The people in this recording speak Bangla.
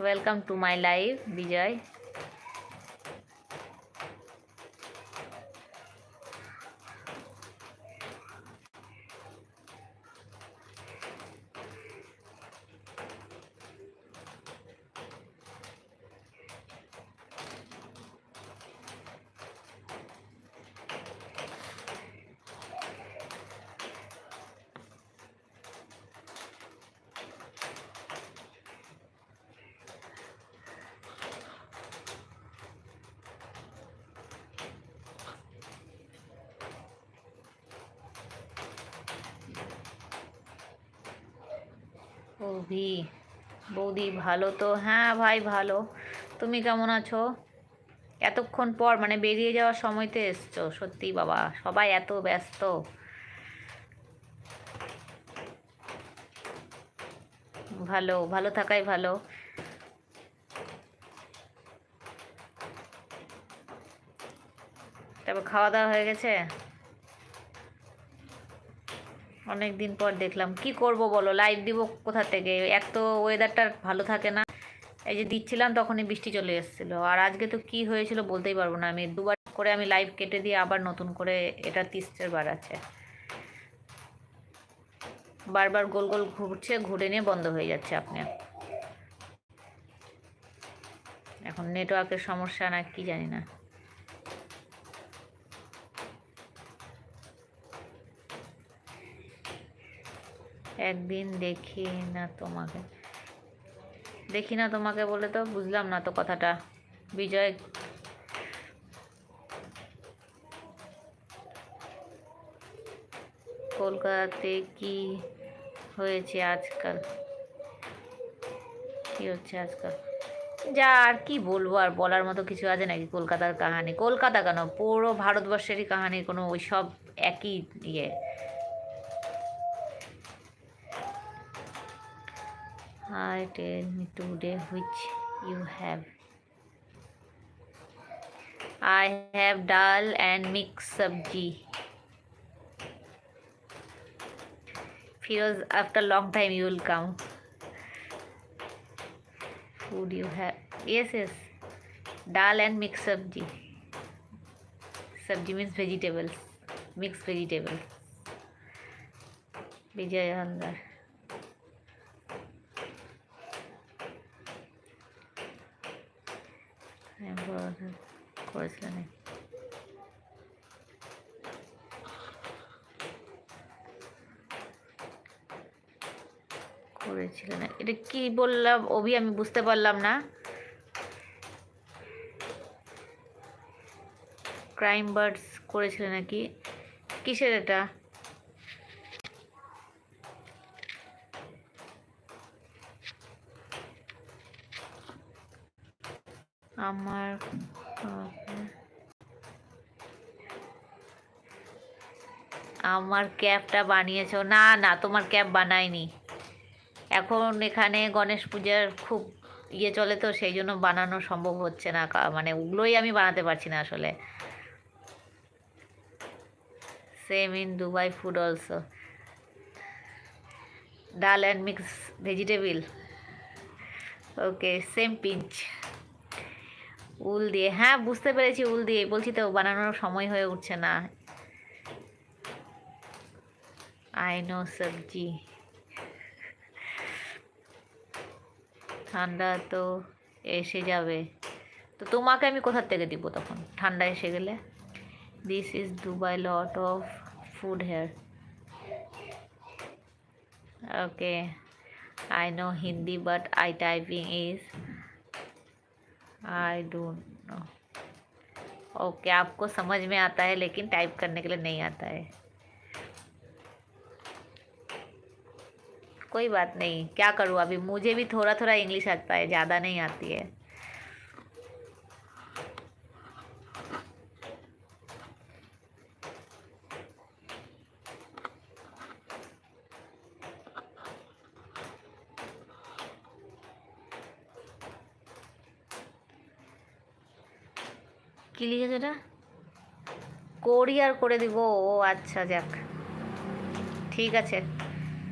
ওয়েলকাম টু মাই লাইভ বিজয়। বৌদি বৌদি ভালো তো? হ্যাঁ ভাই ভালো। তুমি কেমন আছো? এতক্ষণ পর মানে বেরিয়ে যাওয়ার সময়তে এসছো, সত্যি বাবা সবাই এত ব্যস্ত। ভালো ভালো থাকাই ভালো। তারপর খাওয়া দাওয়া হয়ে গেছে? অনেক দিন পর দেখলাম, কি করব বলো, লাইভ দিব কোথা থেকে? এক তো ওয়েদারটা ভালো থাকে না, এই যে দিচ্ছিলাম তখনই বৃষ্টি চলে এসেছিলো, আর আজকে তো কি হয়েছিল বলতেই পারবো না। আমি দুবার করে আমি লাইভ কেটে দিয়ে আবার নতুন করে এটা 30 বার আছে, বারবার গোল গোল ঘুরছে, ঘুরে নিয়ে বন্ধ হয়ে যাচ্ছে আপনি। এখন নেটওয়ার্কের সমস্যা না কি জানি না। একদিন দেখি না তোমাকে বলে তো বুঝলাম না তো কথাটা বিজয়। কলকাতাতে কি হয়েছে আজকাল? কি হচ্ছে আজকাল? যা আর কি বলবো, আর বলার মতো কিছু আছে নাকি? কলকাতার কাহানি, কলকাতা কেন পুরো ভারতবর্ষেরই কাহানি, কোনো ওই সব একই ইয়ে। Hi, tell me today which you have. I have dal and mixed sabji. Firoz, after long time you will come. Food you have? Yes. Dal and mixed sabji. Sabji means vegetables. Mixed vegetables. Vijay Handar. করেছিলেন এটা কি বললাম অভি, আমি বুঝতে পারলাম না। ক্রাইম বার্ডস করেছিলেন নাকি? কিসের এটা? আমার ক্যাপটা বানিয়েছো? না না, তোমার ক্যাপ বানায়নি। এখন এখানে গণেশ পূজার খুব ইয়ে চলে তো, সেই জন্য বানানো সম্ভব হচ্ছে না, মানে ওগুলোই আমি বানাতে পারছি না আসলে। Same in Dubai food also, dal and mix vegetable. Okay, same pinch. উল দিয়ে, হ্যাঁ বুঝতে পেরেছি, উল দিয়ে বলছি তো, বানানোর সময় হয়ে উঠছে না। আই নো সবজি। ঠান্ডা তো এসে যাবে, তো তোমাকে আমি কোথার থেকে দিব তখন ঠান্ডা এসে গেলে? This is Dubai, lot of food here. Okay, I know Hindi but I typing is I don't know. Okay, आपको समझ में आता है लेकिन टाइप करने के लिए नहीं आता है। कोई बात नहीं, क्या करूँ अभी, मुझे भी थोड़ा थोड़ा इंग्लिश आता है, ज़्यादा नहीं आती है। কি লিখেছে এটা? কোরিয়ার করে দিব? ও আচ্ছা, যাক ঠিক আছে।